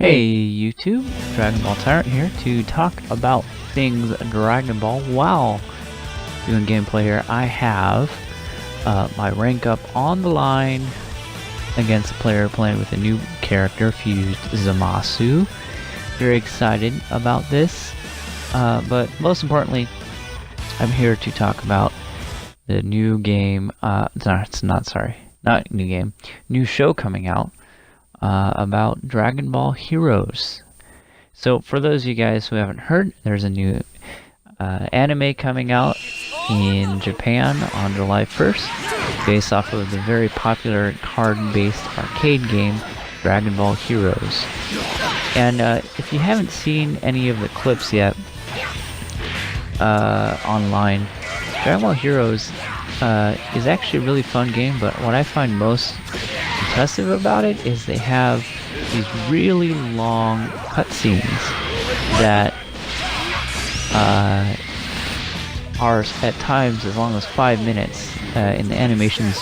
Hey YouTube, Dragon Ball Tyrant here to talk about things Dragon Ball while doing gameplay here. I have my rank up on the line against a player playing with a new character, Fused Zamasu. Very excited about this, but most importantly, I'm here to talk about the new game, new show coming out about Dragon Ball Heroes. So for those of you guys who haven't heard, there's a new anime coming out in Japan on July 1st, based off of the very popular card-based arcade game Dragon Ball Heroes. And if you haven't seen any of the clips yet online, Dragon Ball Heroes is actually a really fun game, but what I find most impressive about it is they have these really long cutscenes that are at times as long as 5 minutes, and the animation's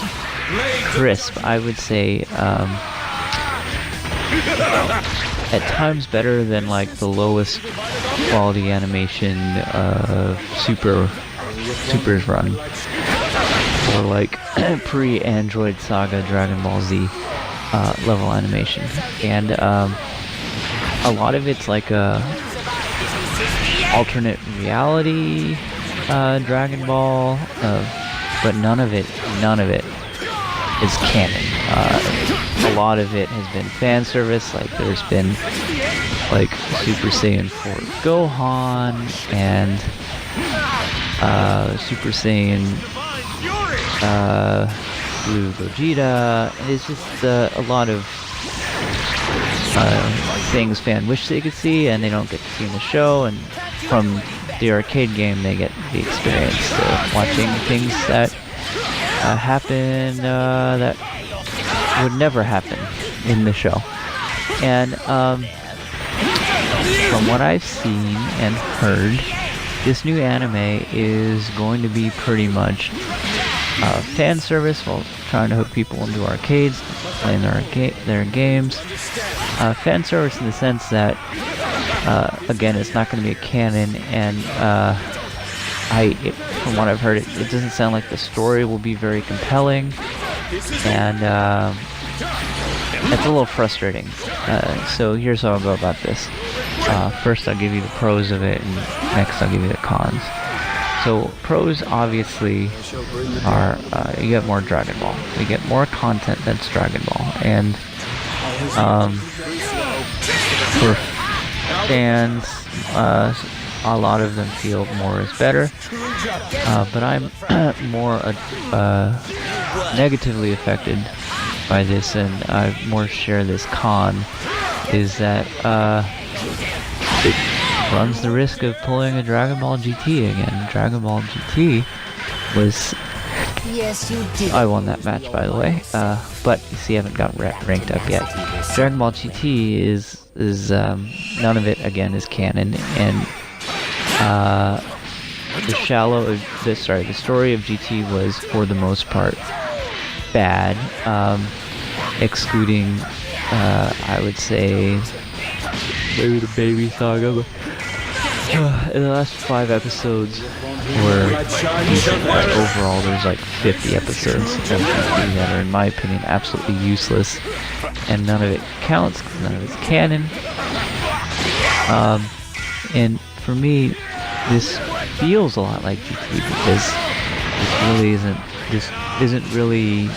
crisp. I would say at times better than like the lowest quality animation Super's run, or like pre-Android Saga Dragon Ball Z level animation. And a lot of it's like a alternate reality Dragon Ball, but none of it is canon. A lot of it has been fan service. Like there's been like Super Saiyan 4 Gohan and Super Saiyan Blue Gogeta. It's just a lot of things fans wish they could see and they don't get to see in the show, and from the arcade game they get the experience of watching things that happen that would never happen in the show. And from what I've seen and heard, this new anime is going to be pretty much fan service while trying to hook people into arcades, playing their games. Fan service in the sense that, again, it's not going to be a canon, and from what I've heard, it doesn't sound like the story will be very compelling, and it's a little frustrating. So here's how I'll go about this. First I'll give you the pros of it, and next I'll give you the cons. So pros obviously are you get more Dragon Ball. You get more content that's Dragon Ball, and for fans, a lot of them feel more is better, but I'm more negatively affected by this, and I more share this con, is that it runs the risk of pulling a Dragon Ball GT again. Dragon Ball GT was... Yes, you did. I won that match, by the way, but you see, I haven't got ranked up yet. Dragon Ball GT is none of it, again, is canon, and the story of GT was, for the most part, bad, excluding, I would say, maybe the Baby Saga, but in the last 5 episodes were decent. Overall, there's like 50 episodes of GT that are, in my opinion, absolutely useless, and none of it counts because none of it's canon. And for me, this feels a lot like GT because this isn't really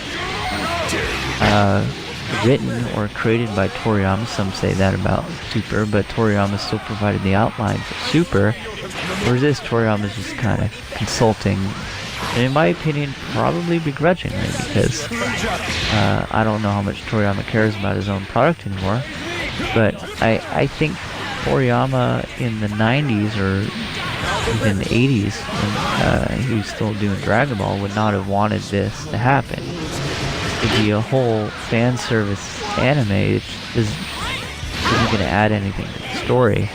written or created by Toriyama. Some say that about Super, but Toriyama still provided the outline for Super, whereas this Toriyama is just kind of consulting, and in my opinion, probably begrudgingly, because I don't know how much Toriyama cares about his own product anymore, but I think Toriyama in the 90s or even the 80s, when he was still doing Dragon Ball, would not have wanted this to happen. To be a whole fan service anime, it isn't going to add anything to the story.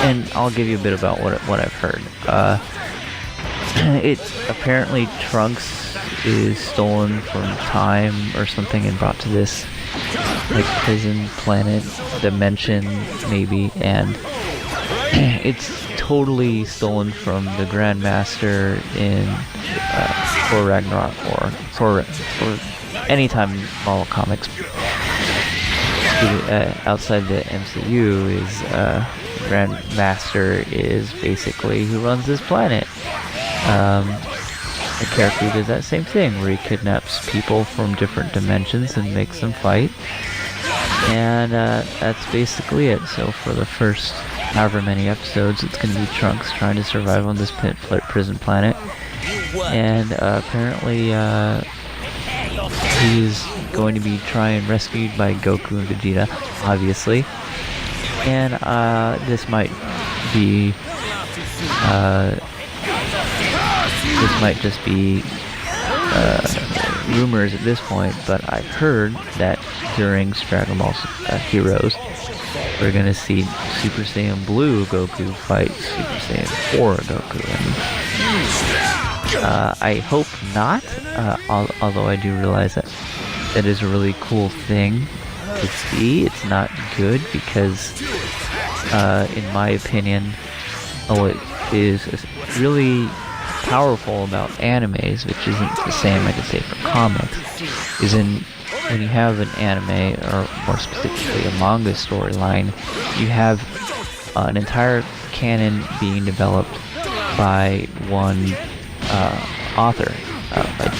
And I'll give you a bit about what I've heard. It apparently Trunks is stolen from time or something and brought to this like prison planet dimension maybe, and it's totally stolen from the Grandmaster in Thor Ragnarok or Thor anytime Marvel Comics outside the MCU is Grandmaster is basically who runs this planet. A character who does that same thing, where he kidnaps people from different dimensions and makes them fight. And that's basically it. So for the first however many episodes, it's going to be Trunks trying to survive on this prison planet. And apparently he's going to be rescued by Goku and Vegeta, obviously. And this might be this might just be rumors at this point, but I've heard that during Dragon Ball Heroes, we're gonna see Super Saiyan Blue Goku fight Super Saiyan 4 Goku. And, I hope not, although I do realize that that is a really cool thing to see. It's not good because, in my opinion, what is really powerful about animes, which isn't the same I could say for comics, is when you have an anime, or more specifically a manga storyline, you have an entire canon being developed by one author. Like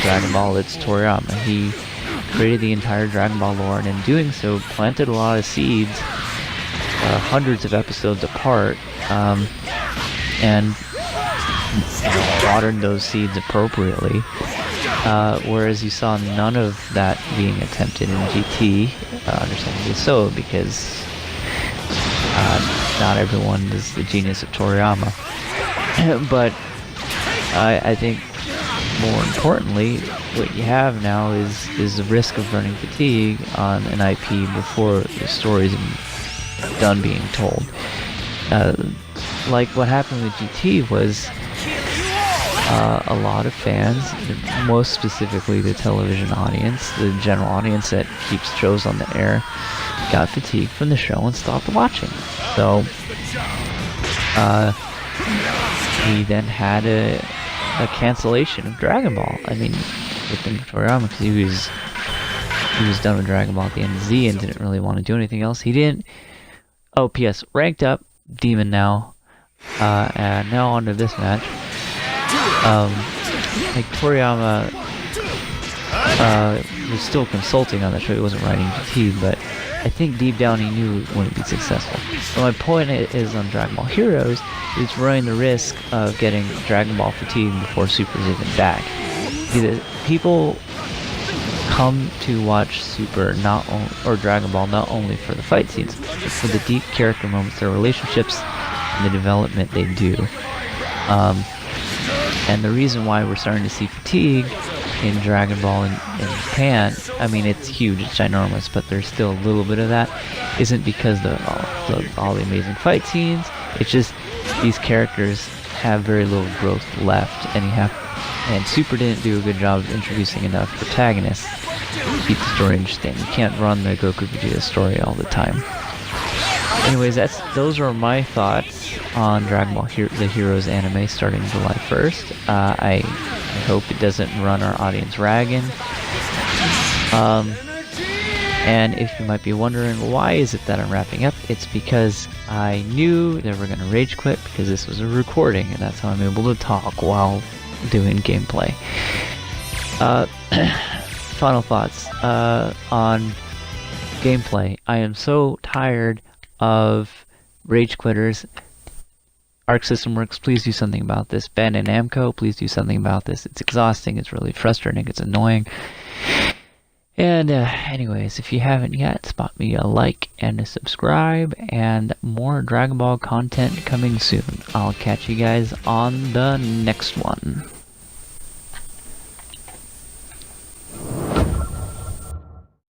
Dragon Ball, it's Toriyama. He created the entire Dragon Ball lore, and in doing so, planted a lot of seeds, hundreds of episodes apart, and watered those seeds appropriately, whereas you saw none of that being attempted in GT, understandably so, because not everyone is the genius of Toriyama. But I think more importantly, what you have now is the risk of running fatigue on an IP before the story's done being told. Like what happened with GT was a lot of fans, most specifically the television audience, the general audience that keeps shows on the air, got fatigued from the show and stopped watching. So we then had a cancellation of Dragon Ball. I mean, good thing for Toriyama, because he was done with Dragon Ball at the end of Z and didn't really want to do anything else. He didn't. Oh, P.S. Ranked up, Demon now. And now on to this match. Like Toriyama was still consulting on the show. He wasn't writing GT, but I think deep down he knew it wouldn't be successful. So my point is on Dragon Ball Heroes, it's running the risk of getting Dragon Ball fatigue before Super's even back. People come to watch Super or Dragon Ball not only for the fight scenes, but for the deep character moments, their relationships, and the development they do. And the reason why we're starting to see fatigue in Dragon Ball in Japan, I mean, it's huge, it's ginormous, but there's still a little bit of that, isn't because all the amazing fight scenes. It's just these characters have very little growth left, and Super didn't do a good job of introducing enough protagonists to keep the story interesting. You can't run the Goku Vegeta story all the time. Anyways, those are my thoughts on Dragon Ball the Heroes anime starting July 1st. I hope it doesn't run our audience ragged. And if you might be wondering why is it that I'm wrapping up, it's because I knew they were going to rage quit because this was a recording, and that's how I'm able to talk while doing gameplay. Final thoughts on gameplay. I am so tired of rage quitters. Arc System Works, please do something about this. Ben and Namco, please do something about this. It's exhausting, it's really frustrating, it's annoying. And anyways, if you haven't yet, spot me a like and a subscribe, and more Dragon Ball content coming soon. I'll catch you guys on the next one.